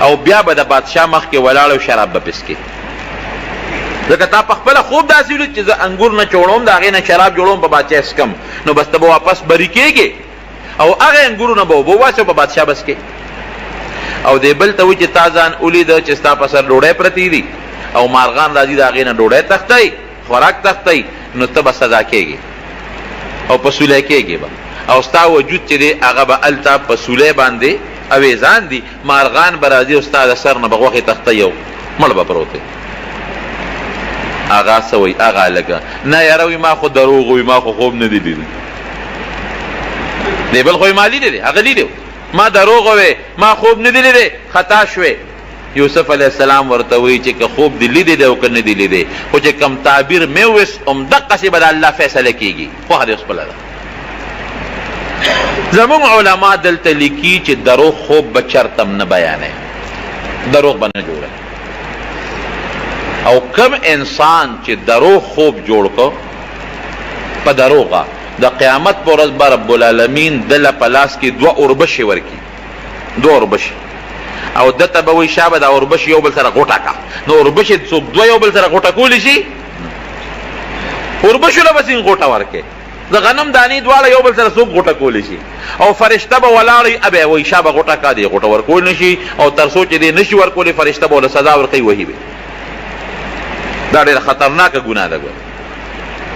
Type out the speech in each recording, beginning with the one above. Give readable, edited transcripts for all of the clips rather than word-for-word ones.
او بیا به د بادشاه مخ کې ولاړ او شراب به پسکې. ځکه تا په خپله خوب داسې ولید چې زه انګور نه چوړوم، د هغې نه شراب جوړوم، په بادشاه څکم، نو بس ته به واپس بری کېږې او هغه انګورونه به اوبه وباسې او په بادشاه به څکې. او دی بل ته وایي چې تا ځان ولیده چې ستا په سر ډوډۍ پرتې دي او مارغان راځي د هغې نه ډوډۍ تښتئ، خوراک تښتئ، نو ته به سزا کېږې او په سولی کېږې به، او ستا وجود چې دی هغه به هلته په سولی باندې اویزان دي، مارغان به راځي او ستا د سر نه به غوښې تښتئ او مړ به پروت دی. هغه څه وایي هغه هلکه نه یاره وایي ما خو دروغ وایي، ما خو خوب نه دی لیدلی. دی بل خو ما لیدلی دی، هغه لیدی ما دروغ وایي، ما خوب نه دی لیدی، خطا شوې. یوسف علیه السلام ورته وایي چې که خوب دی لیدی دی او که نه دی لیدی، خو چې کم تعبیر مې وویست همدقسې به د الله فیصله کېږي، خوښه دې خپله ده. زمونږ علما دلته لیکي چې دروغ خوب به چرتم نه بیانوي، دروغ به نه جوړوي. او کم انسان چې دروغ خوب جوړ کو په دروغه، د قیامت په ورځ به رب العالمین دله په لاس کې 2 اوربشې ورکړي، 2 اوربشې، او دته به وایي شابه دا اوربشې یو بل سره غوټه کا. نو اوربشې څوک 2 یو بل سره غوټه کولی شي؟ اوربشو له به څنګه غوټه ورکړي؟ د غنم دانې دواړه یو بل سره څوک غوټه کولی شي؟ او فرشته به ولاړی ابه وایي شابه غوټه کا دی، غوټه ورکول نه شي، او تر څو چې دی نه شي ورکولی فرشته به ورله سزا ورکوي وهي به. دا ډېره خطرناکه ګناه ده.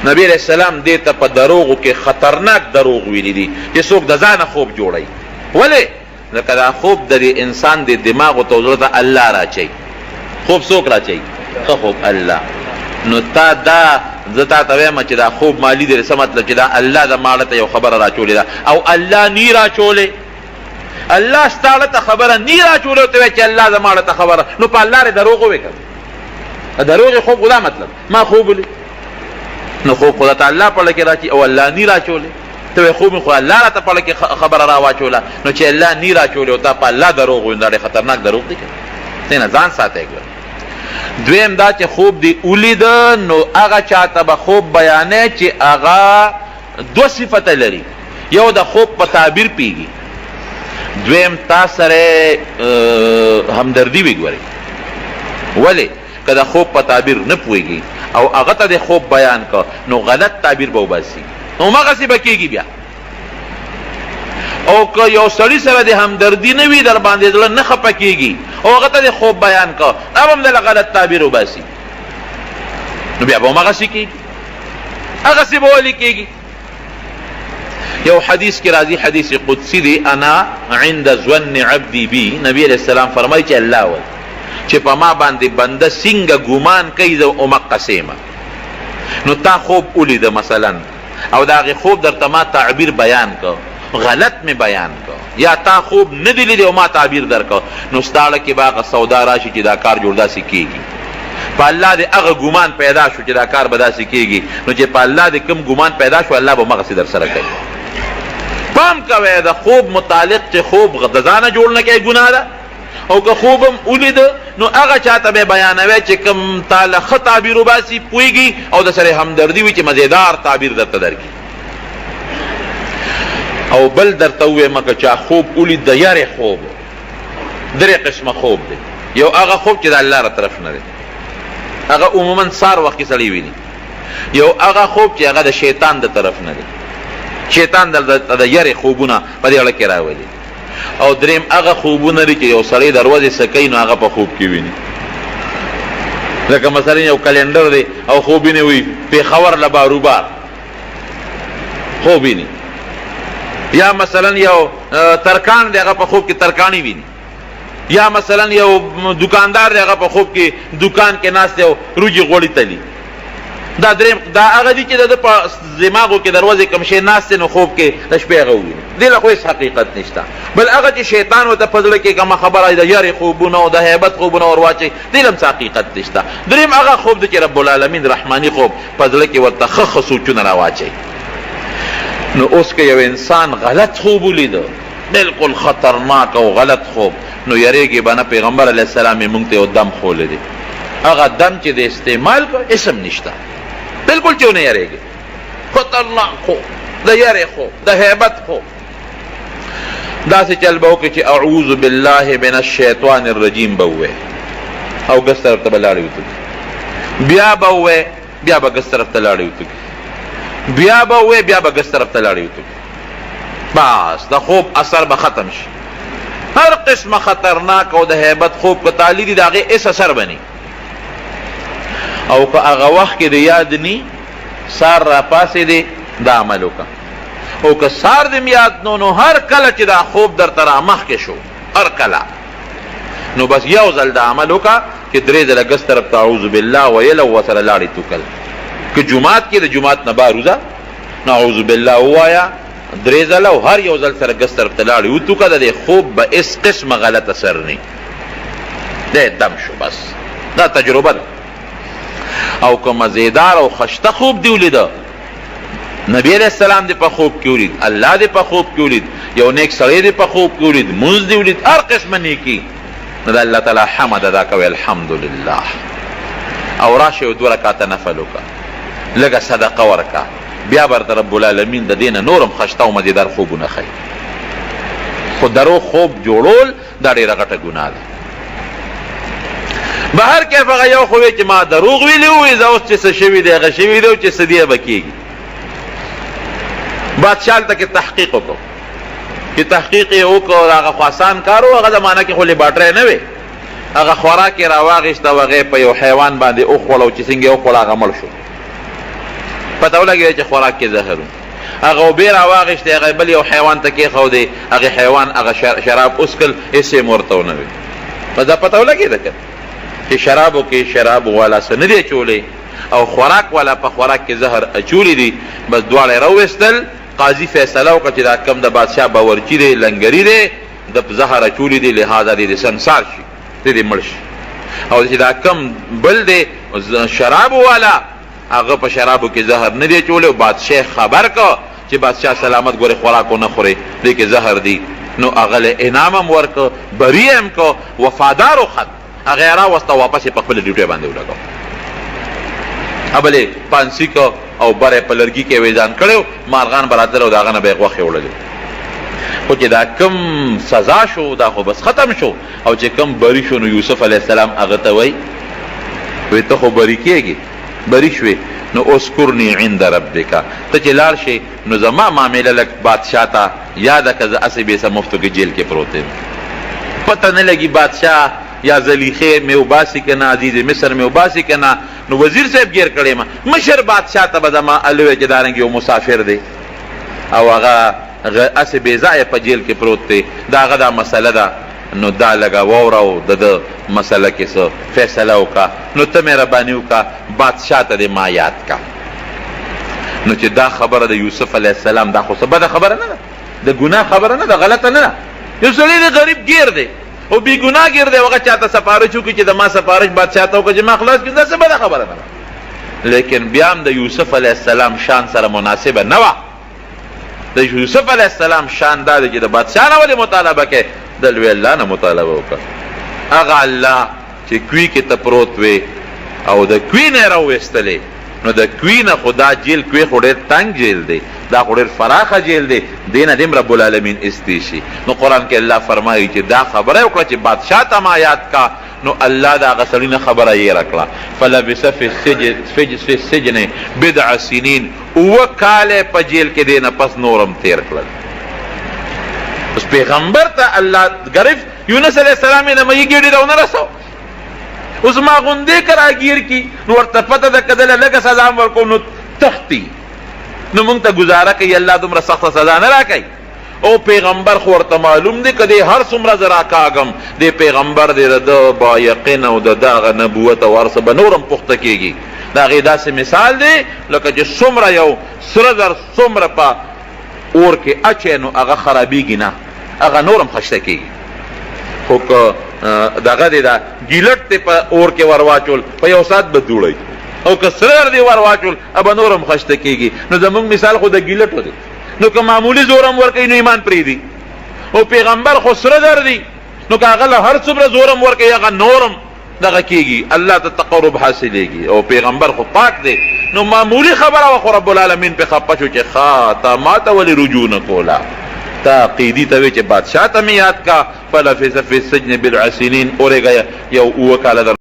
نبی علیہ السلام دې ته په دروغو کې خطرناک دروغ ویلي دي چې څوک د ځانه خوب جوړوي. ولې؟ ځکه دا خوب د انسان د دماغ او زړه ته الله راچوي. خوب څوک راچوي؟ ښه خوب الله. نو تا دا زه تا ته وایم چې دا خوب ما لیدلی، څه مطلب چې دا الله د ماړه ته یو خبره راچولې ده او الله نی راچولې. الله ستاړه ته خبره نی راچولې او ته وایې چې الله د ماړه ته خبره، نو په الله رې دروغ ووایې که دروغ خوب خدا مطلب ما خوب ولید، نو خوب خدا ته الله پړه کې راچي او الله نی راچولې. ته وایې خوب مې خو الله راته پړه کې خبره راواچوله، نو چې الله نی راچولې او تا په الله دروغ وایې، دا ډېر خطرناک دروغ دی که دې نه ځان ساتئ. دویم دا چې خوب دی ولیده، نو هغه چاته به خوب بیانې چې هغه 2 صفته لري. یو د خوب په تعبیر پیږي، دویم تا سره همدردي وي. ګورئ ولې؟ که د خوب په تعبیر نه پوهېږي او هغه ته د خوب بیان که، نو غلط تعبیر به وباسي، نو همغسې به کېږي بیا. او که یو سړي سره د همدردي نه وي، در باندې زړه نه خفه کېږي او هغه ته د خوب بیان که، اب هم دله غلط تعبیر وباسي، نو بیا به همغسې کېږي، هغسې به ولې کېږي. یو حدیث کې راځي، حدیث قدسی دی، انا عند ظن عبدی بی. نبی علیہ السلام فرمایي چې الله وایي چې په ما باندې بنده څنګه ګمان کوي زه همقسې یم. نو تا خوب ولیده مثلا او د هغې خوب درته ما تعبیر بیان که، غلط مې بیان که، یا تا خوب نه دی لیدی او ما تعبیر درکه، نو ستاړه کې به هغه سودا راشي چې دا کار جوړ داسې کېږي. په الله دې هغه ګمان پیدا شو چې دا کار به داسې کېږي، نو چې په الله دې کوم ګمان پیدا شو الله به همغسې در سره کوي. پام کوئ د خوب متعلق چې خوب د ځانه جوړ نه کوي ګناه ده، او که خوبم ولیده نو هغه چاته به بیانوي چې کوم تاله ښه تعبیر وباسي، پوهېږي او د سره همدردي وي چې مزېدار تعبیر درته درکړي. او بل درته ووایم که چا خوب ولید د یارې خوب، 3 قسمه خوب دی. یو هغه خوب چې د الله را طرف نه دی، هغه عموما سار وخت کې سړی ویني. یو هغه خوب چې هغه د شیطان د طرف نه دی، شیطان د یارې خوبونه په دې اړه کې راولي. او دریم هغه خوبونه لري چې یو سړی دروازې سکی نو هغه په خوب کې ویني. لکه مثلا یو کلندر دی او خوب ویني وي پېښور له باروبار خوب ویني، یا مثلا یو ترکان دی هغه په خوب کې ترکانی ویني، یا مثلا یو دکاندار دی هغه په خوب کې دکان کې ناست دی او روجي غوړي تلي. دا دریم دا هغه دي چې د په دماغو کې دروازې کوم شی ناست نو خوب کې د شپې هغه وویني، دې له خو هېڅ حقیقت نشته. بل هغه چې شیطان ورته په زړه کې کومه خبره د یارې خوبونه او د هیبت خوبونه ور واچوي، دې له هم څه حقیقت نشته. دریم هغه خوب دی چې رب العالمین رحماني خوب په زړه کې ورته ښه سوچونه را واچوي. نو اوس که یو انسان غلط خوب ولیده، بالکل خطرناک او غلط خوب، نو یریږي به نه. پیغمبر علیه السلام یې موږ ته یو دم ښولی دی، هغه دم چې د استعمال کو اسم نشته، بالکل چې ونه یریږي. خطرناک خوب، د یارې خوب، د هیبت خوب. دا سے چل باو کہ اعوذ باللہ من الشیطان الرجیم باوے او گس طرف تبلاڑی ہوتو بیا باوے بیا با گس طرف تلاڑی ہوتو بیا باوے بیا با گس طرف تلاڑی ہوتو بس دا خوب اثر با ختم شي ہر قسم خطرناک او د هیبت خوب کو تعالی دی داغه اس اثر بنی او که هغه وخت کې د یاد نی سار را پاسې دی دا عملو کا او که سار دم یاد نو هر کله چې دا خوب در تر مخ کې شو هر کله نو بس یو ځل دا عملو کا چې درې ځله ګس طرف اعوذ بالله ویل او سره لاړی توکل که جمعات کې د جمعات نه باروزه نعوذ بالله وایا درې ځله او هر یو ځل سره ګس طرف ته لاړی او توکل د خوب به اس قسم غلط اثر نه ده دم شو بس دا تجربه ده او که مزیدار او خشته خوب دی ولید نبی علیہ السلام دی په خوب کې ولید الله دی په خوب کې ولید یو نیک سړی دی په خوب کې ولید موږ دی ولید هر قسم نیکی نو الله تعالی حمد ادا کوي الحمدلله او راشه دو رکعات نفل وکا لګه صدقه ورکا بیا برته رب العالمین د دینه نورم خشته او مزیدار خوبونه خي خو درو خوب جوړول دا ډیره غټه ګناه ده بهر کیف هغه یو خو چې ما دروغ ویلی وي زه اوس چې څه شوي دی هغه شوي دی او چې څه دی به کېږي بادشاه ته کې تحقیق وکړو چې تحقیق یې وکړو هغه خو آسان کار و هغه زمانه کې خو لیباټرۍ نه وې هغه خوراک یې راواغېسته او هغه په یو حیوان باندې وخوړ او چې څنګه یې وخوړ هغه مړ شو پته ولګېده چې خوراک کې زهر هغه اوبې راواغېستې هغه بل یو حیوان ته کېښودې هغه حیوان هغه شراب وڅکل هېڅ یې ورته ونه وې په دا پته ولګېده که چې شرابو کې شراب والا څه نه دی اچولی او خوراک والا په خوراک کې زهر اچولی دي بس دواړه یې راوویستل قاضي فیصله وکړه چې دا کم د بادشاه باورچي دی لنګري دی د زهر اچولی دی لہذا دی سنسار شي دی مړ شي او چې دا کم بل دی شراب والا هغه په شرابو کې زهر نه دی اچولی او بادشاه خبر که چې بادشاه سلامت ګورې خوراک ونه خورې دې کې زهر دی نو هغه له انعام هم ورکه بری هم که وفادار و خط هغه راوسته واپس یې په خپله ډیوټۍ باندې ولګاو بلې پانسي که او بره په لرګي کې ویزان کړی مارغان به راتلل او د هغه نه به یې غوښې وړلې خو چې دا کم سزا شو دا خو بس ختم شو او چې کم بری شو نو یوسف علیه السلام هغه ته وایي ته خو بری کېږي بری شوې نو اذکرني عند ربک ته چې لاړ شې نو زما معامله لږ بادشاه ته یاده که زه هسې بېڅه مفتو کې جیل کې پروت یم پته نه لګي بادشاه یا زلیخه مې وباسي که نه عزیز مصر مې وباسي که نه نو وزیر صاحب گیر کړی ما مشر بادشاه ته به زما الوی چې دارنګې یو مسافر دی او هغه هسې بې ځایه په جیل کې پروت دی دا هغه دا مسله ده نو دا لږه واوره او د ده مسله کې څه فیصله وکړه نو ته مهرباني وکړه بادشاه ته دې ما یاد کا نو چې دا خبره د یوسف علیه السلام دا خو څه بده خبره نه ده د ګناه خبره نه ده غلطه نه ده یو سړی دی غریب گیر دی او بی گناه گیر دی هغه چاته سفارش وکړي چې د ما سفارش بادشاه ته وکړه چې ما خلاص کړي دا څه بده خبره نه ده لیکن بیا هم د یوسف علیه السلام شان سره مناسبه نه وه د یوسف علیه السلام شان دا دی چې د بادشاه نه ولې مطالبه کوې د لوی الله نه مطالبه وکړه هغه الله چې کوی کې ته پروت وې او د کوی نه یې راوویستلې نو د کوی نه خو دا جیل کوی خو ډېر تنګ جیل دی دا خو ډېر فراخه جیل دی دې نه دې رب العالمین استی شي نو قرآن کې الله فرمایي چې دا خبره وکړه چې بادشاه ته ما یاد کا نو الله دا هغه سړي نه خبره یې راکړه فلبث فی السجن بضع سنین اووه کاله په جیل کې دې نه پس نورم تیر کړل اوس پیغمبر ته الله گرفت یونس علیه السلام یې نه مې ګېډې راونه رسو اوس ما غوندې که راګیر کي نو ورته پته ده که دله لږه سزا هم ورکوو نو تښتي نو مونږ ته ګزاره کوي الله دومره سخته سزا نه راکوي او پیغمبر خو ورته معلوم دی که دی هر څومره زه راکاږم دی پیغمبر دی د ده با یقین او د ده هغه نبوت او هر څه به نور هم پخته کېږي د هغې داسې مثال دی لکه چې څومره یو سره زر څومره په اور کې اچی نو هغه خرابېږي نه هغه نور هم خشته کېږي خو که دغه دی دا ګیلټ دی په اور کې ور واچول په یو ساعت به دوړی او که سره دی ور واچول به نور هم خشته کېږي نو زمونږ مثال خو د ګیلټو دی نو که معمولی زور هم ورکوي نو ایمان پرېږدي او پیغمبر خو سره در دی نو که هغه له هر څومره زور هم ورکوي هغه نور هم دغه کېږي الله ته تقرب حاصلېږي او پیغمبر خو پاک دی نو معمولی خبره وه خو رب العالمین پې خفه شو چې ښه تا ما ته ولې رجوع نه کوله تا قیدی ته وی چې بادشاہ ته یاد کا فلفظ فی السجن بالعسنین اورګه یو وکاله